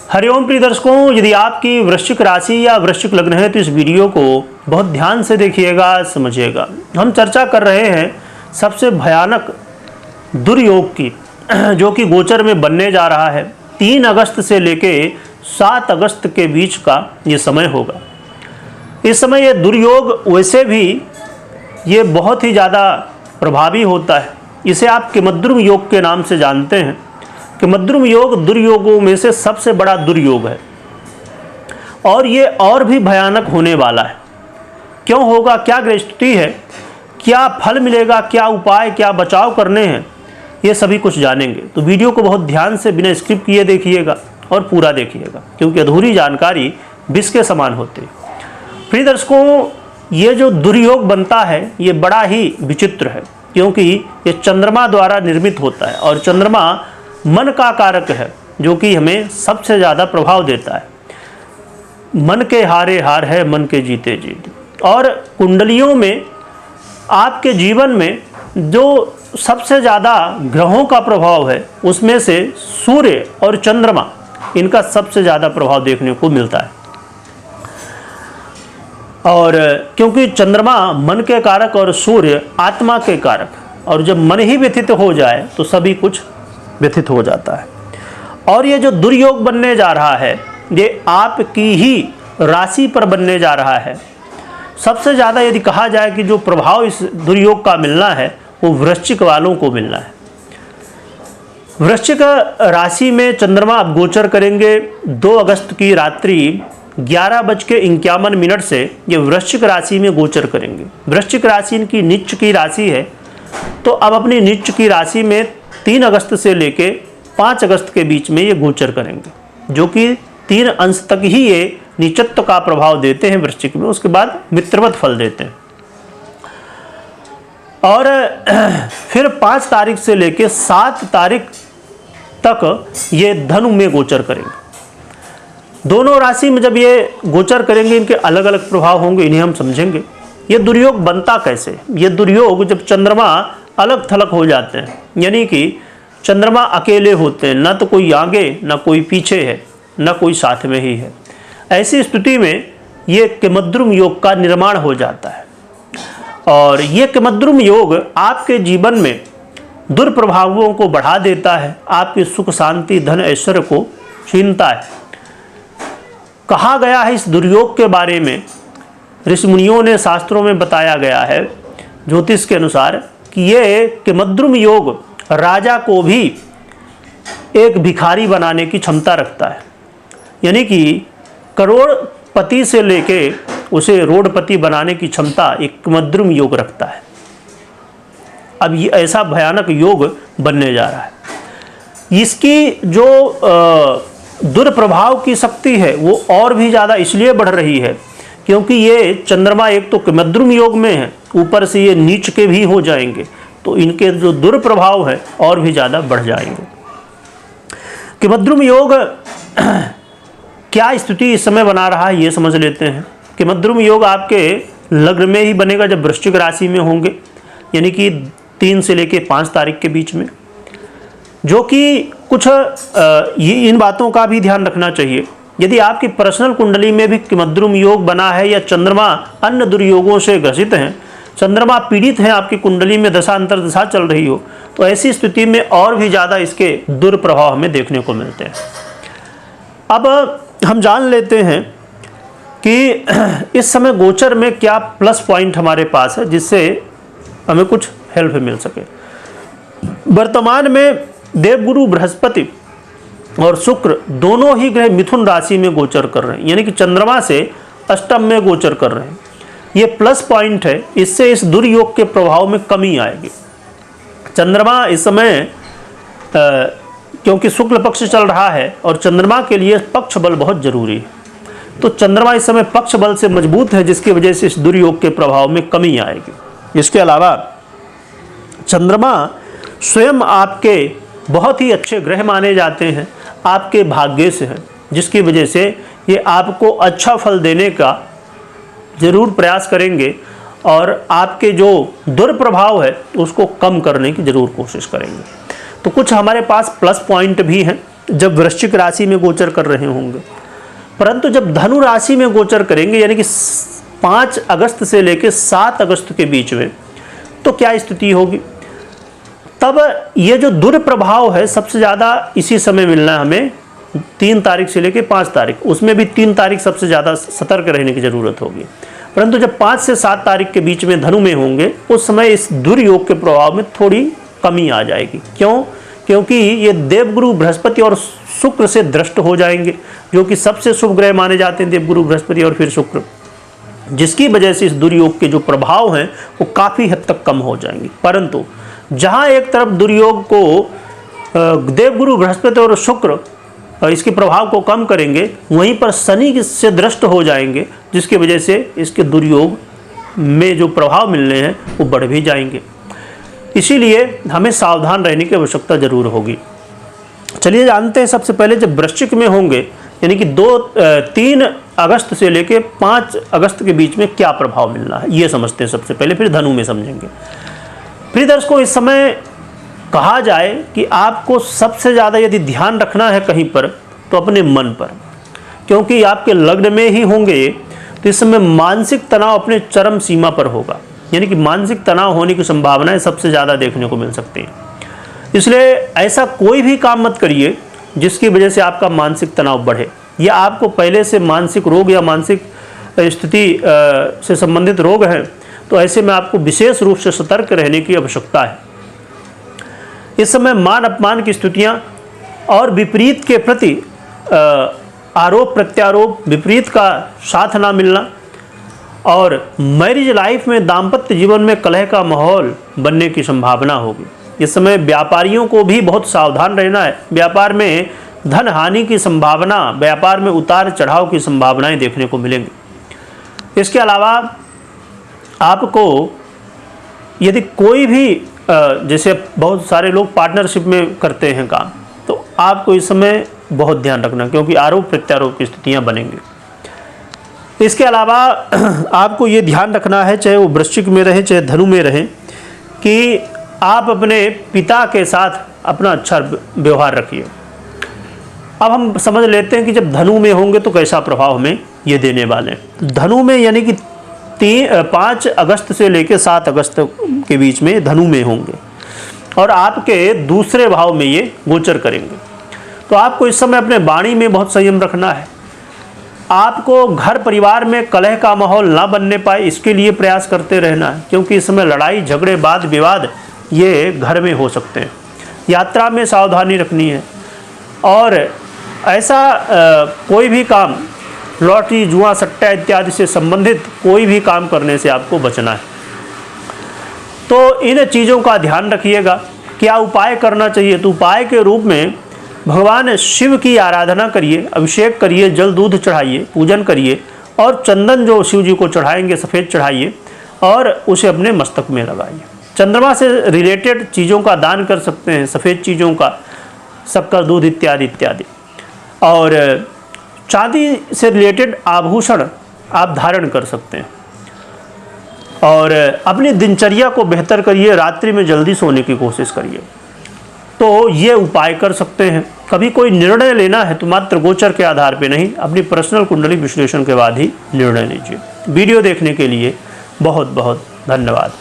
हरिओम प्रिय दर्शकों, यदि आपकी वृश्चिक राशि या वृश्चिक लग्न है तो इस वीडियो को बहुत ध्यान से देखिएगा, समझिएगा। हम चर्चा कर रहे हैं सबसे भयानक दुर्योग की, जो कि गोचर में बनने जा रहा है। 3 अगस्त से लेके 7 अगस्त के बीच का ये समय होगा। इस समय ये दुर्योग वैसे भी ये बहुत ही ज़्यादा प्रभावी होता है। इसे आप किमद्रुम योग के नाम से जानते हैं। किमद्रुम योग दुर्योगों में से सबसे बड़ा दुर्योग है और ये और भी भयानक होने वाला है। क्यों होगा, क्या ग्रहस्थिति है, क्या फल मिलेगा, क्या उपाय, क्या बचाव करने हैं, ये सभी कुछ जानेंगे। तो वीडियो को बहुत ध्यान से बिना स्किप किए देखिएगा और पूरा देखिएगा, क्योंकि अधूरी जानकारी विष के समान होती है। प्रिय दर्शकों, ये जो दुर्योग बनता है ये बड़ा ही विचित्र है, क्योंकि ये चंद्रमा द्वारा निर्मित होता है और चंद्रमा मन का कारक है, जो कि हमें सबसे ज़्यादा प्रभाव देता है। मन के हारे हार है, मन के जीते जीत। और कुंडलियों में आपके जीवन में जो सबसे ज़्यादा ग्रहों का प्रभाव है, उसमें से सूर्य और चंद्रमा, इनका सबसे ज़्यादा प्रभाव देखने को मिलता है। और क्योंकि चंद्रमा मन के कारक और सूर्य आत्मा के कारक, और जब मन ही व्यथित हो जाए तो सभी कुछ व्यथित हो जाता है। और ये जो दुर्योग बनने जा रहा है, ये आपकी ही राशि पर बनने जा रहा है। सबसे ज़्यादा यदि कहा जाए कि जो प्रभाव इस दुर्योग का मिलना है, वो वृश्चिक वालों को मिलना है। वृश्चिक राशि में चंद्रमा अब गोचर करेंगे 2 अगस्त की रात्रि 11:51 से ये वृश्चिक राशि में गोचर करेंगे। वृश्चिक राशि इनकी नीच की राशि है, तो अब अपनी नीच की राशि में 3 अगस्त से लेके 5 अगस्त के बीच में ये गोचर करेंगे, जो कि 3 अंश तक ही ये नीचत्व का प्रभाव देते हैं वृश्चिक में। उसके बाद मित्रवत फल देते हैं और फिर 5 तारीख से लेके 7 तारीख तक ये धनु में गोचर करेंगे। दोनों राशि में जब ये गोचर करेंगे, इनके अलग अलग प्रभाव होंगे, इन्हें हम समझेंगे। ये दुर्योग बनता कैसे? ये दुर्योग जब चंद्रमा अलग थलग हो जाते हैं, यानी कि चंद्रमा अकेले होते हैं, ना तो कोई आगे ना कोई पीछे है, ना कोई साथ में ही है। ऐसी स्थिति में ये किमद्रुम योग का निर्माण हो जाता है। और ये किमद्रुम योग आपके जीवन में दुर्प्रभावों को बढ़ा देता है, आपकी सुख शांति धन ऐश्वर्य को छीनता है। कहा गया है इस दुर्योग के बारे में, ऋषि मुनियों ने शास्त्रों में बताया गया है ज्योतिष के अनुसार, कि ये किमद्रुम योग राजा को भी एक भिखारी बनाने की क्षमता रखता है। यानी कि करोड़पति से लेके उसे रोडपति बनाने की क्षमता एक किमद्रुम योग रखता है। अब ये ऐसा भयानक योग बनने जा रहा है। इसकी जो दुर्प्रभाव की शक्ति है वो और भी ज़्यादा इसलिए बढ़ रही है क्योंकि ये चंद्रमा एक तो किमद्रुम योग में है, ऊपर से ये नीच के भी हो जाएंगे, तो इनके जो दुर्प्रभाव है और भी ज़्यादा बढ़ जाएंगे। किमद्रुम योग क्या स्थिति इस समय बना रहा है, ये समझ लेते हैं। किमद्रुम योग आपके लग्न में ही बनेगा जब वृश्चिक राशि में होंगे, यानी कि 3 से लेके 5 तारीख के बीच में, जो कि कुछ इन बातों का भी ध्यान रखना चाहिए। यदि आपकी पर्सनल कुंडली में भी किमद्रुम योग बना है या चंद्रमा अन्य दुर्योगों से ग्रसित हैं, चंद्रमा पीड़ित हैं, आपकी कुंडली में दशा अंतर दशा चल रही हो, तो ऐसी स्थिति में और भी ज़्यादा इसके दुर्प्रभाव हमें देखने को मिलते हैं। अब हम जान लेते हैं कि इस समय गोचर में क्या प्लस पॉइंट हमारे पास है, जिससे हमें कुछ हेल्प मिल सके। वर्तमान में देवगुरु बृहस्पति और शुक्र दोनों ही ग्रह मिथुन राशि में गोचर कर रहे हैं, यानी कि चंद्रमा से अष्टम में गोचर कर रहे हैं। ये प्लस पॉइंट है, इससे इस दुर्योग के प्रभाव में कमी आएगी। चंद्रमा इस समय क्योंकि शुक्ल पक्ष चल रहा है और चंद्रमा के लिए पक्ष बल बहुत जरूरी है, तो चंद्रमा इस समय पक्ष बल से मजबूत है, जिसकी वजह से इस दुर्योग के प्रभाव में कमी आएगी। इसके अलावा चंद्रमा स्वयं आपके बहुत ही अच्छे ग्रह माने जाते हैं, आपके भाग्य से हैं, जिसकी वजह से ये आपको अच्छा फल देने का ज़रूर प्रयास करेंगे और आपके जो दुर्प्रभाव है उसको कम करने की ज़रूर कोशिश करेंगे। तो कुछ हमारे पास प्लस पॉइंट भी हैं जब वृश्चिक राशि में गोचर कर रहे होंगे, परंतु जब धनु राशि में गोचर करेंगे यानी कि 5 अगस्त से लेकर 7 अगस्त के बीच में, तो क्या स्थिति होगी? तब ये जो दुष्प्रभाव है सबसे ज़्यादा इसी समय मिलना है हमें, 3 तारीख से लेकर 5 तारीख, उसमें भी 3 तारीख सबसे ज़्यादा सतर्क रहने की ज़रूरत होगी। परंतु जब 5 से 7 तारीख के बीच में धनु में होंगे, उस समय इस दुर्योग के प्रभाव में थोड़ी कमी आ जाएगी। क्यों? क्योंकि ये देवगुरु बृहस्पति और शुक्र से दृष्ट हो जाएंगे, जो कि सबसे शुभ ग्रह माने जाते हैं, देवगुरु बृहस्पति और फिर शुक्र, जिसकी वजह से इस दुर्योग के जो प्रभाव हैं वो काफ़ी हद तक कम हो जाएंगे। परंतु जहाँ एक तरफ दुर्योग को देवगुरु बृहस्पति और शुक्र इसके प्रभाव को कम करेंगे, वहीं पर शनि से दृष्ट हो जाएंगे, जिसकी वजह से इसके दुर्योग में जो प्रभाव मिलने हैं वो बढ़ भी जाएंगे। इसीलिए हमें सावधान रहने की आवश्यकता जरूर होगी। चलिए जानते हैं सबसे पहले जब वृश्चिक में होंगे यानी कि 3 अगस्त से लेकर 5 अगस्त के बीच में क्या प्रभाव मिलना है, ये समझते हैं सबसे पहले, फिर धनु में समझेंगे। प्रिय दर्शकों, इस समय कहा जाए कि आपको सबसे ज़्यादा यदि ध्यान रखना है कहीं पर तो अपने मन पर, क्योंकि आपके लग्न में ही होंगे तो इस समय मानसिक तनाव अपने चरम सीमा पर होगा, यानी कि मानसिक तनाव होने की संभावनाएं सबसे ज़्यादा देखने को मिल सकती हैं। इसलिए ऐसा कोई भी काम मत करिए जिसकी वजह से आपका मानसिक तनाव बढ़े, या आपको पहले से मानसिक रोग या मानसिक स्थिति से संबंधित रोग हैं, तो ऐसे में आपको विशेष रूप से सतर्क रहने की आवश्यकता है। इस समय मान अपमान की स्थितियाँ और विपरीत के प्रति आरोप प्रत्यारोप, विपरीत का साथ ना मिलना, और मैरिज लाइफ में, दाम्पत्य जीवन में कलह का माहौल बनने की संभावना होगी। इस समय व्यापारियों को भी बहुत सावधान रहना है। व्यापार में धन हानि की संभावना, व्यापार में उतार चढ़ाव की संभावनाएं देखने को मिलेंगी। इसके अलावा आपको यदि कोई भी जैसे बहुत सारे लोग पार्टनरशिप में करते हैं काम, तो आपको इस समय बहुत ध्यान रखना, क्योंकि आरोप प्रत्यारोप की स्थितियां बनेंगी। इसके अलावा आपको ये ध्यान रखना है, चाहे वो वृश्चिक में रहे चाहे धनु में रहे, कि आप अपने पिता के साथ अपना अच्छा व्यवहार रखिए। अब हम समझ लेते हैं कि जब धनु में होंगे तो कैसा प्रभाव हमें ये देने वाले हैं। धनु में यानी कि 5 अगस्त से लेकर 7 अगस्त के बीच में धनु में होंगे और आपके दूसरे भाव में ये गोचर करेंगे। तो आपको इस समय अपने वाणी में बहुत संयम रखना है। आपको घर परिवार में कलह का माहौल ना बनने पाए, इसके लिए प्रयास करते रहना है, क्योंकि इस समय लड़ाई झगड़े वाद विवाद ये घर में हो सकते हैं। यात्रा में सावधानी रखनी है, और ऐसा कोई भी काम, लॉटरी जुआ सट्टा इत्यादि से संबंधित कोई भी काम करने से आपको बचना है। तो इन चीज़ों का ध्यान रखिएगा। क्या उपाय करना चाहिए? तो उपाय के रूप में भगवान शिव की आराधना करिए, अभिषेक करिए, जल दूध चढ़ाइए, पूजन करिए, और चंदन जो शिव जी को चढ़ाएंगे सफ़ेद चढ़ाइए और उसे अपने मस्तक में लगाइए। चंद्रमा से रिलेटेड चीज़ों का दान कर सकते हैं, सफ़ेद चीज़ों का, शक्कर दूध इत्यादि इत्यादि। और चांदी से रिलेटेड आभूषण आप धारण कर सकते हैं। और अपनी दिनचर्या को बेहतर करिए, रात्रि में जल्दी सोने की कोशिश करिए। तो ये उपाय कर सकते हैं। कभी कोई निर्णय लेना है तो मात्र गोचर के आधार पे नहीं, अपनी पर्सनल कुंडली विश्लेषण के बाद ही निर्णय लीजिए। वीडियो देखने के लिए बहुत बहुत धन्यवाद।